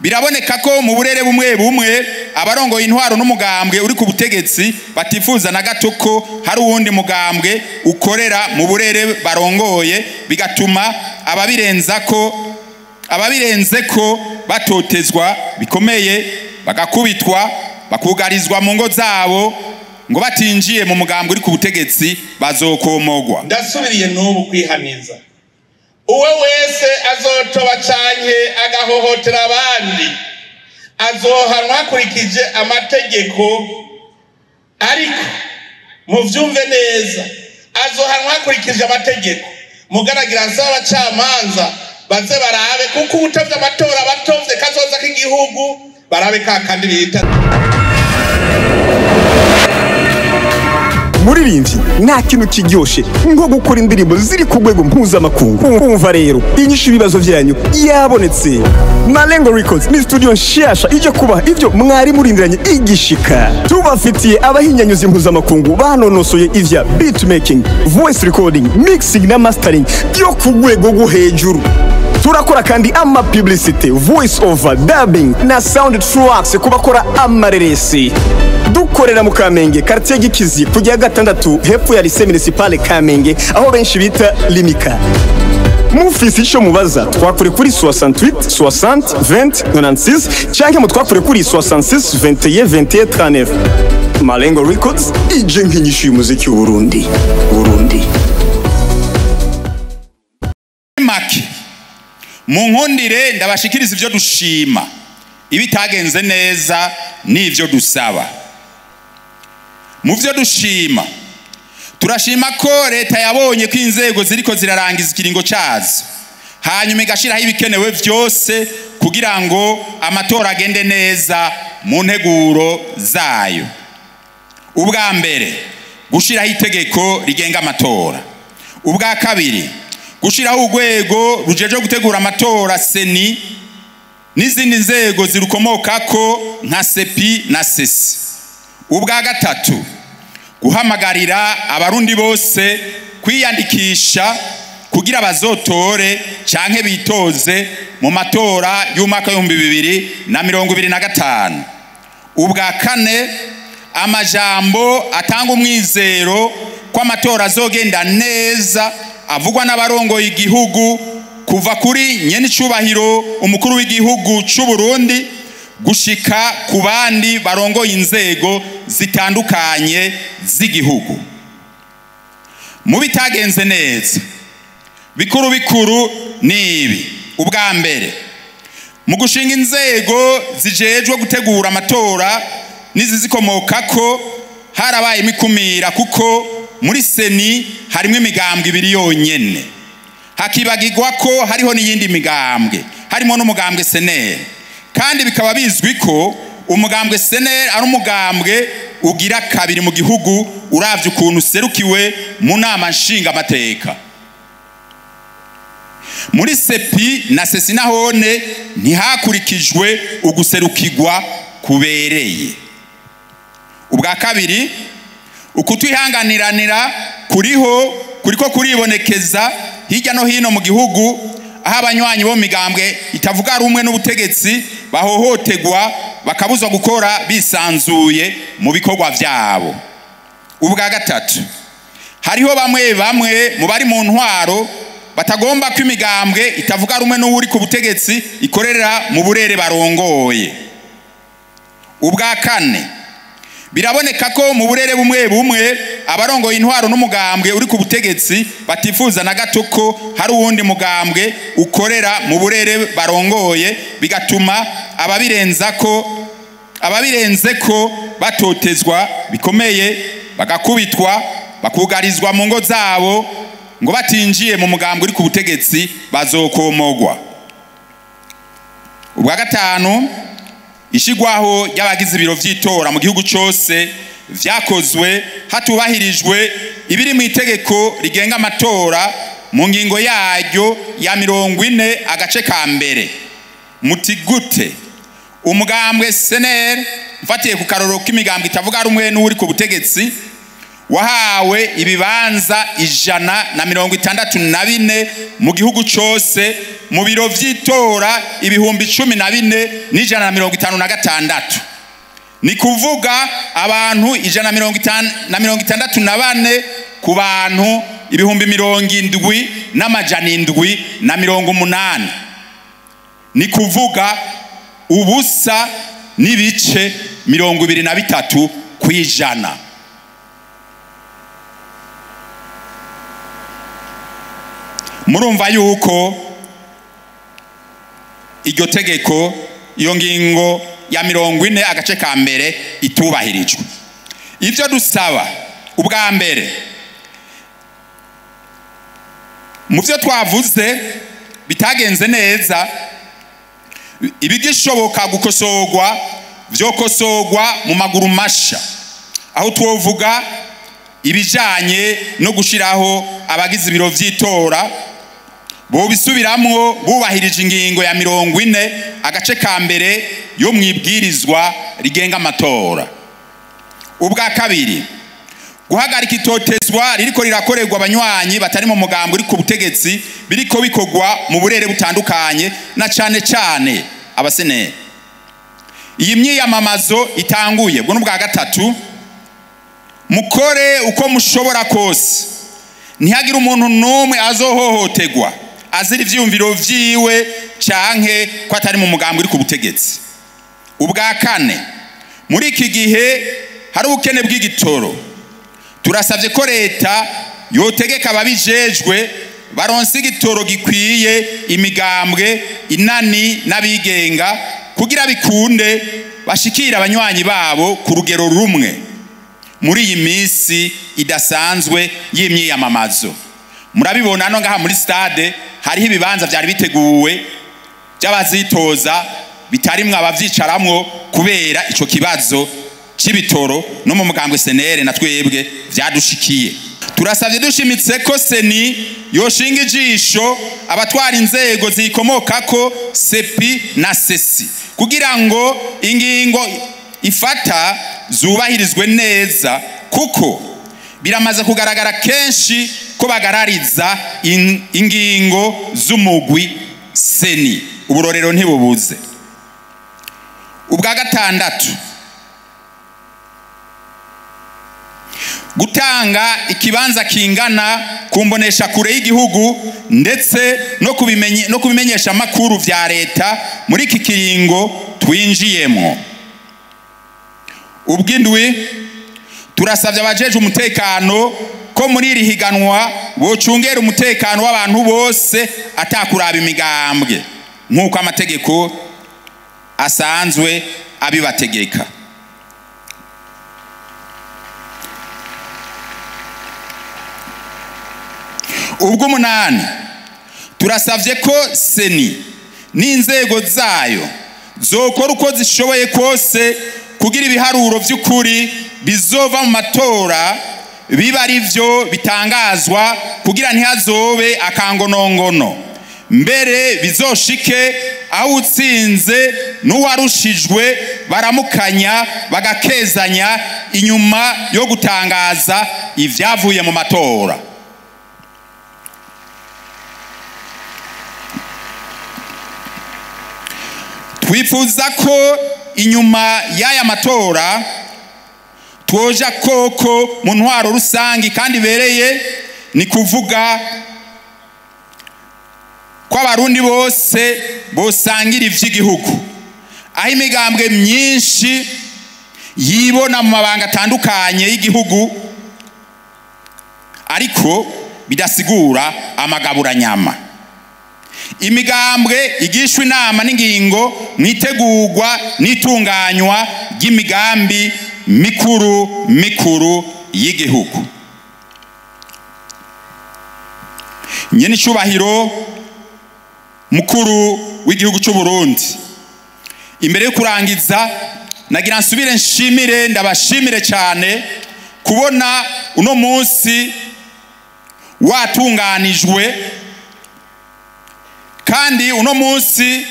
Biraboneka ko mu burere bumwe bumwe abarongo intwaro n'umugambwe uri ku butegetsi batifuza na gato ko hari uwundi mugambwe ukorera mu burere barongoye, bigatuma ababirenze ko batotezwa bikomeye, bagakubitwa, bakugarizwa mu ngo zabo ngo batinjiye mu mugambwe uri ku butegetsi bazokomogwa. Ndasubiriye n'ubu kwihaniza uwe wese azotoba canke agahohotera abandi azohanwa hakurikije amategeko, ariko muvyumve neza, azohanwa hakurikije amategeko. Mugaragira nsaba abacamanza baze barabe, kuko ubutavye amatora batovye kazoza k'igihugu, barabe kakandi bita muririmvyi. Nta kintu kiryoshe nko gukora indirimbo ziri ku rwego mpuzamakungu. Umva rero, inyishu ibibazo vyanyu yabonetse. Malengo Records ni studio nshasha ije kubaha ivyo mwari murindiranye igishika. Tubafitiye abahinyanyuzi mpuzamakungu banonosoye ivya beatmaking, voice recording, mixing na mastering byo ku rwego rwo hejuru. Turakora kandi ama publicity, voice over, dubbing na sound tracks kubakora amareresi. Dukorera mu Kamenge, quartier Gikizi, kujya gatandatu hepfo ya lycée municipale Kamenge, aho benshi bita Limika. Mufisi ico mubaza, twakure kuri 68 60 20 96 canke mutwakure kuri 66 21 21 39. Malengo Records, ije nk'inyishu y'umuziki w'Uburundi. Mu nkundire ndabashikiriza ivyo dushima, ibitagenze neza n'ivyo dusaba. Mu vyo dushima, turashima ko leta yabonye ko inzego ziriko zirarangiza ikiringo cazo, hanyuma igashiraho ibikenewe vyose kugira ngo amatora agende neza mu nteguro zayo. Ubwa mbere, gushiraho itegeko rigenga amatora. Ubwa kabiri, gushiraho urwego rujeje gutegura amatora seni n'izindi nzego zirukomokako nka sepi na sesi. Ubwa gatatu, guhamagarira abarundi bose kwiyandikisha kugira bazotore canke bitoze mu matora y'umwaka wa 2025. Ubwa kane, amajambo atanga umwizero ko amatora azogenda neza avugwa n'abarongoye igihugu kuva kuri nyenicubahiro umukuru w'igihugu c'u Burundi gushika ku bandi barongoye inzego zitandukanye z'igihugu. Mu bitagenze neza, bikuru nibi. Ubwa mbere, mu gushinga inzego zijejwe gutegura amatora n'izizikomokako harabaye imikumira, kuko muri seni harimo imigambwe ibiri yonyene, hakibagirwa ko hariho n'iyindi migambwe, harimo n'umugambwe seneri, kandi bikaba bizwi ko umugambwe seneri ari umugambwe ugira kabiri mu gihugu uravye ukuntu serukiwe mu nama nshinga amateka. Muri sepi na sesi nahone ntihakurikijwe uguserukirwa kubereye. Ubwa kabiri, ukutwihanganiranira kuriko kuribonekeza hirya no hino mu gihugu, aho abanywanyi bo migambwe itavuga rumwe n'ubutegetsi bahohotegwa bakabuzwa gukora bisanzuye mu bikorwa vyabo. Ubwa gatatu, hariho bamwe mu bari mu ntwaro batagomba ko imigambwe itavuga rumwe n'uri ku butegetsi ikorera mu burere barongoye. Ubwa kane, biraboneka ko mu burere bumwe abarongoye intwaro n'umugambwe uri ku butegetsi batifuza na gato ko hari uwundi mugambwe ukorera mu burere barongoye, bigatuma ababirenze ko batotezwa bikomeye, bagakubitwa, bakugarizwa mu ngo zabo ngo batinjiye mu mugambwe uri ku butegetsi bazokomogwa. Ubwa gatanu, ishigwaho y'abagize ibiro vy'itora mu gihugu cyose vyakozwe hatubahirijwe ibiri mu itegeko rigenga amatora mu ngingo yaryo ya 40 agace ka mbere. Mutigute umugambwe seneri mfatiye ku karoro k'imigambwe itavuga rumwe n'uri ku butegetsi wahawe ibibanza 164 mu gihugu cyose mu biro vy'itora 14,156. Ni kuvuga abantu 164 ku bantu 70,780. Ni kuvuga ubusa n'ibice 23 kw'ijana. Murumva yuko iryo tegeko iyo ngingo ya 40 agace ka mbere itubahirijwe. Ivyo dusaba ubwa mbere mu byo twavuze bitagenze neza, ibigishoboka gukosorwa vyokosorwa mu maguru masha, aho twovuga ibijanye no gushiraho abagize ibiro vy'itora bo bisubiramwo bubahirije ingingo ya 40 agace ka mbere yo mwibwirizwa rigenga amatora. Ubwa kabiri guhagarika itotezwa ririko rirakorerwa abanywanyi batari mu mugambo uri ku butegetsi biriko bikogwa mu burere butandukanye na cane cane abaseneri. Iyi myiyamamazo itanguye bwo n'ubwa gatatu, mukore uko mushobora kose ntihagira umuntu n'umwe azohohotegwa azira ivyumviro vyiwe canke ko atari mu mugambo uri ku butegetsi. Ubwa kane muri iki gihe hari ubukene bw'igitoro, turasavye ko leta yotegeka ababijejwe baronse igitoro gikwiye imigambwe inani n'abigenga kugira bikunde bashikira abanywanyi babo ku rugero rumwe muri iyi minsi idasanzwe y'imyiyamamazo. Murabibona no ngaha muri stade hariho ibibanza byari biteguwe by'abazitoza bitarimwe abavyicaramwo kubera ico kibazo c'ibitoro no mu mugambwe senere na twebwe vyadushikiye. Turasavye dushimitse ko seni yoshinga ijisho abatwara inzego zikomokako sepi na sesi kugira ngo ingingo ifata zubahirizwe neza, kuko biramaze kugaragara kenshi ko bagarariza ingingo z'umugwi seni. Uburorero ntibubuze. Ubwa gatandatu gutanga ikibanza kingana kumbonesha kure y'igihugu ndetse no kubimenyesha makuru vya leta muri iki kiringo twinjiyemo. Ubwindwi turasavye abajeje umutekano ko muri iri higanwa bocungera umutekano w'abantu bose atakuraba imigambwe nk'uko amategeko asanzwe abibategeka. Ubwo munani turasavye ko seni n'inzego zayo zokora uko zishoboye kose kugira ibiharuro vy'ukuri bizova mu matora biba ari vyo bitangazwa kugira ntihazobe akangonongono, mbere bizoshike aho utsinze n'uwarushijwe baramukanya bagakezanya inyuma yo gutangaza ivyavuye mu matora. Twifuza ko inyuma y'aya matora twoja koko mu ntwaro rusangi kandi bereye, ni kuvuga ko abarundi bose bosangira ivy'igihugu, aho imigambwe myinshi yibona mu mabanga atandukanye y'igihugu ariko bidasigura amagaburanyama. Imigambwe igishwa inama n'ingingo mwitegurwa n'itunganywa ry'imigambi mikuru y'igihugu. Nyene icubahiro mukuru w'igihugu cy'u Burundi, imbere yo kurangiza nagira nsubire nshimire ndabashimire cyane kubona uno munsi watunganijwe, kandi uno munsi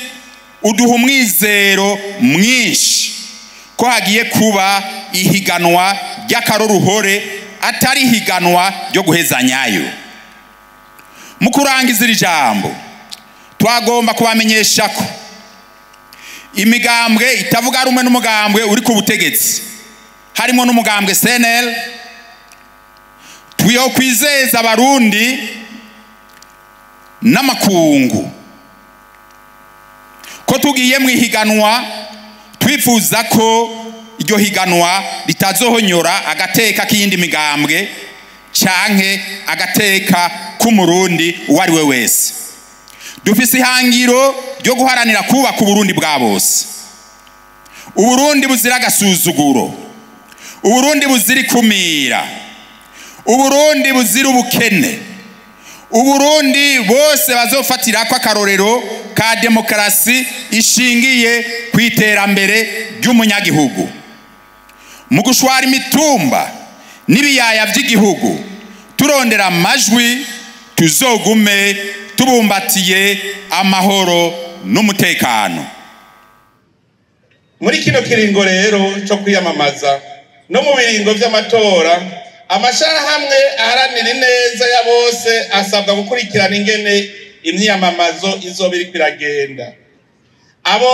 uduha umwizero mwinshi ko hagiye kuba ihiganwa ry'akaroruhore atari higanwa ryo guhezanyayo. Mu kurangiza iri jambo twagomba kubamenyesha ko imigambwe itavuga rumwe n'umugambwe uri ku butegetsi harimo n'umugambwe CNL twiyo kwizeza abarundi n'amakungu ko tugiye mu higanwa twifuza ko iryo higanwa ritazohonyora agateka k'iyindi migambwe canke agateka k'umurundi uwari we wese. Dufise ihangiro ryo guharanira kubaka Uburundi bwa bose, Uburundi buzira agasuzuguro, Uburundi buzira ikumira, Uburundi buzira ubukene, Uburundi bose bazofatira ko akarorero ka demokarasi ishingiye ku iterambere ry'umunyagihugu. Mu gushwara imitumba n'ibiyaya by'igihugu turondera amajwi tuzogume tubumbatiye amahoro n'umutekano. Muri kino kiringo rero cyo kwiyamamaza no mu biringo by'amatora, amashirahamwe aharanira ineza ya bose asabwa gukurikirana ingene imyiyamamazo izoba iri kwiragenda. Abo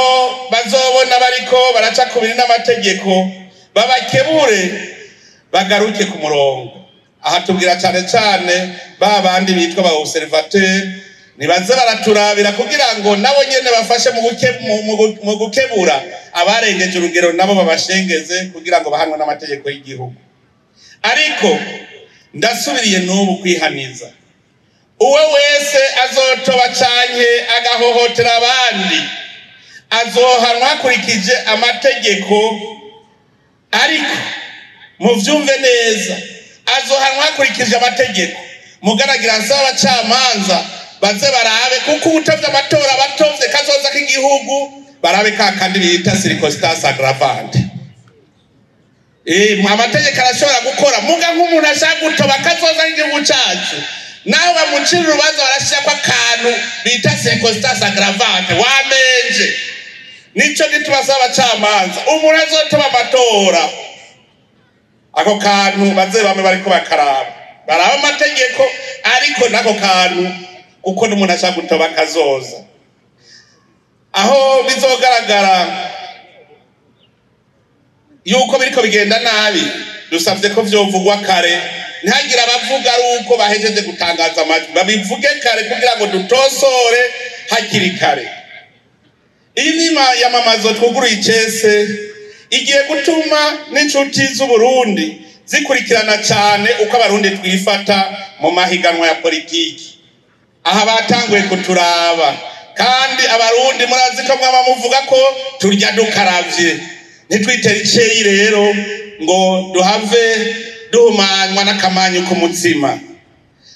bazobona bariko baraca kubiri n'amategeko babakebure bagaruke ku murongo. Aha tubwira cyane cyane babandi bitwa ba observateur nibaze baraturabira kugira ngo nabo nyene bafashe mu gukebura abarengeje urugero, nabo babashengeze kugira ngo bahanwe n'amategeko y'igihugu. Ariko ndasubiriye n'ubu kwihaniza, uwe wese azotoba canke agahohotera abandi azohanwa hakurikije amategeko, ariko muvyumve neza, azohanwa hakurikije amategeko. Mugaragira nsaba abacamanza baze barabe, kuko ubutavye amatora batovye kazoza k'igihugu barabe ka kandi bita circonstance aggravante. Amategeko arashobora gukora muga nk'umuntu ashaka gutoba kazoza k'igihugu cacu, naho bamucira urubanza barashira kwa kantu bita circonstance aggravante wamenje. Nico nitubasaba abacamanza, umuntu azotoba amatora ako kantu baze bame bariko bakaraba amategeko, ariko nako kantu kuko n'umuntu ashaka gutoba kazoza. Aho bizogaragara yuko biriko bigenda nabi, dusavye ko vyovugwa kare, ntihagira abavuga ari uko bahejeje gutangaza amajwi, babivuge kare kugira ngo dutosore hakiri kare. Iyi nyuma y'amamazo twuguruye icese igiye gutuma n'inshuti z'Uburundi zikurikirana cyane uko abarundi twifata mu mahiganwa ya politiki. Aha batanguye kuturaba, kandi abarundi murazi ko mwaba muvuga ko turya dukaravye. Ntitwitere iceyi rero ngo duhave duhumanywa n'akamanyu k'umutsima.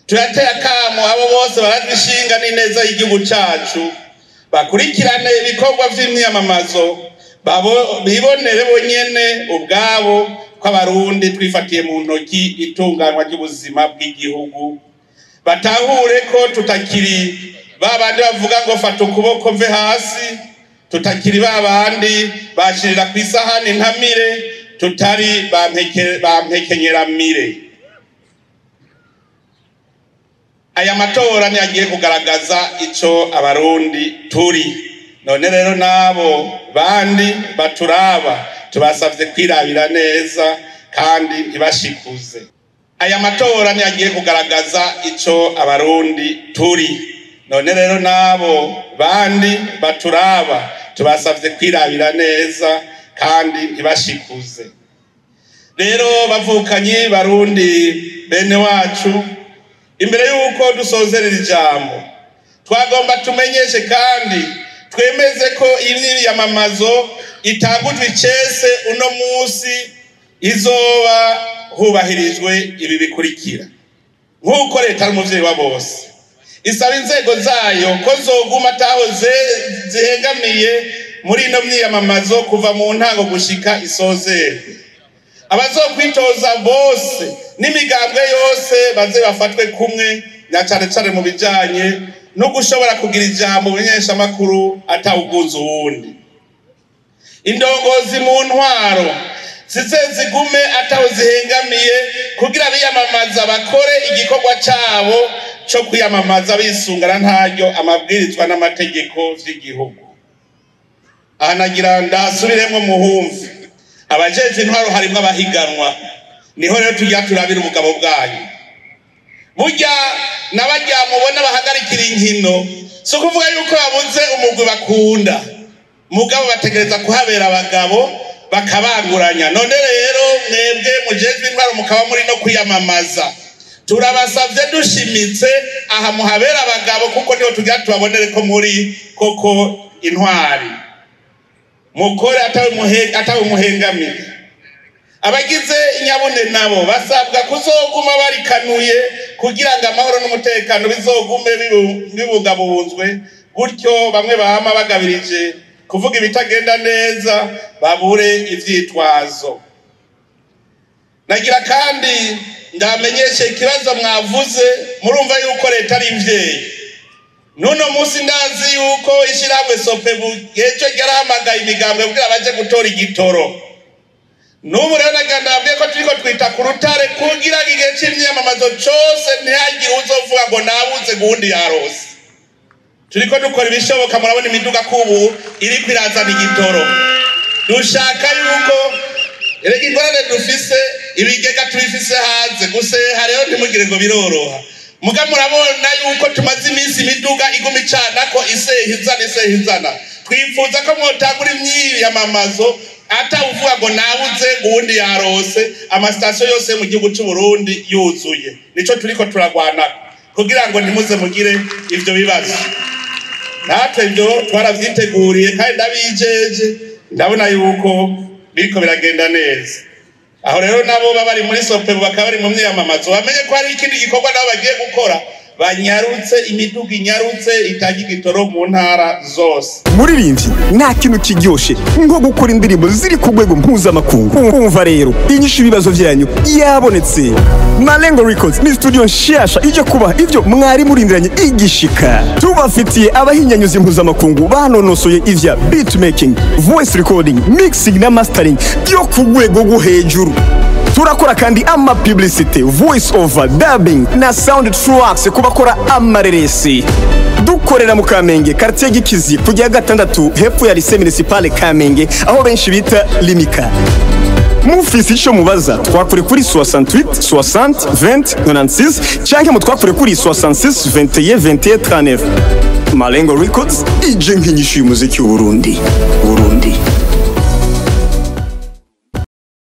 Turateye akamo abo bose baradushinga n'ineza y'igihugu cacu bakurikirane ibikorwa vy'imyamamazo, bibonere bonyene ubwabo ko abarundi twifatiye mu ntoki itunganwa ry'ubuzima bw'igihugu. Batahure ko tutakiri babandi bavuga ngo fata ukuboko mve hasi, tutakiri babandi bashirira ku isahani ntamire, tutari bampekenyeramire. Aya matora ni agiye kugaragaza ico abarundi turi. None rero nabo bandi baturaba tubasavye kwirabira neza kandi ntibashikuze. Aya matora ni agiye kugaragaza ico abarundi turi. None rero nabo bandi baturaba tubasavye kwirabira neza kandi ntibashikuze. Rero bavukanyi barundi bene wacu, imbere yuko dusozerera ijambo twagomba tumenyeshe kandi twemeze ko imyiyamamazo itangujwe icese uno musi izoba hubahirijwe ibi bikurikira. Nk'uko leta n'umuvyeyi wa bose isaba inzego zayo ko zoguma ataho zihengamiye muri ino myiyamamazo kuva mu ntango gushika isozerwe. Abazokwitoza bose n'imigambwe yose baze bafatwe kumwe, na cane cane mu bijanye no gushobora kugira ijambo menyesha makuru atawugunza uwundi. Indongozi mu ntwaro zigume ataho zihengamiye kugira biyamamaza bakore igikorwa cyabo cyo kwiyamamaza bisungana ntaryo amabwirizwa n'amategeko vy'igihugu. Aha nagira ndasubiremo muhumve abajeje intwaro harimo abahiganwa, niho rero tujya turabira ubugabo bwanyu. Burya n'abajya mubona bahagarikira inkino so kuvuga yuko babuze umugwi bakunda, mugabo bategereza kuhabera abagabo bakabanguranya. None rero mwebwe mujejwe intwaro mukaba muri no kwiyamamaza, turabasavye dushimitse aha muhabera abagabo kuko niho tujya tubabonere ko muri koko intwari mukore atawe muhengamira. Abagize inyabune nabo basabwa kuzoguma barikanuye kugira ngo amahoro n'umutekano bizogume bibungabunzwe, gutyo bamwe bahama bagabirije kuvuga ibitagenda neza babure ivyitwazo. Nagira kandi ndamenyeshe ikibazo mwavuze, murumva yuko leta ari imvyeyi. Nuno musi ndazi yuko ishiramwe Sopebu ejo ryarahamagaye imigambwe kugira baje gutora igitoro. Nubu rero nagandabye ko turiko twita ku rutare kugira igihe c'imyamamazo cose ntihagire uzovuga ngo nabuze gundi yarose. Turiko dukora ibishoboka, murabona imiduga kubu iri kwirazana igitoro. Dushaka yuko erega ingorane dufise ibigega tubifise hanze guseha rero ntimugire ngo biroroha. Muga murabona yuko tumaze iminsi imiduga iguma icana ko isehizana. Twifuza ko mwotangura imyiyamamazo atawuvuga ngo nabuze gundi yarose, amasitasiyo yose mu gihugu cy'u Burundi yuzuye. Nico turiko turagwana kugira ngo ntimuze mugire ivyo bibazo. Natwe byo twaravyiteguriye kandi ndabijeje, ndabona yuko biriko biragenda neza. Aho rero nabo bari muri Sopebu bakaba bari mu myamamazo, bamenye ko hari ikindi gikorwa nabo bagiye gukora, banyarutse imiduga inyarutse itangi gitoro mu ntara zose. Muririmbyi nta kintu kiryoshe nko gukora indirimbo ziri ku rwego mpuzamakungu. Umva rero inyishu ibibazo vyanyu yabonetse. Malengo Records ni studio nshasha ije kubaha ivyo mwari murindiranye igishika. Tubafitiye abahinyanyuzi mpuzamakungu banonosoye ivya beatmaking, voice recording, mixing na mastering byo ku rwego rwo hejuru. Turakora kandi ama publicity, voice over, dubbing na sound tracks kubakora amareresi. Dukorera mu Kamenge, quartier Gikizi, kujya gatandatu hepfo ya lycée municipale Kamenge, aho benshi bita Limika. Mufisi ico mubaza twakure kuri 68 60 20 96 canke mutwakure kuri 66 21 21 39. Malengo Records ije nk'inyishu y'umuziki w'Uburundi.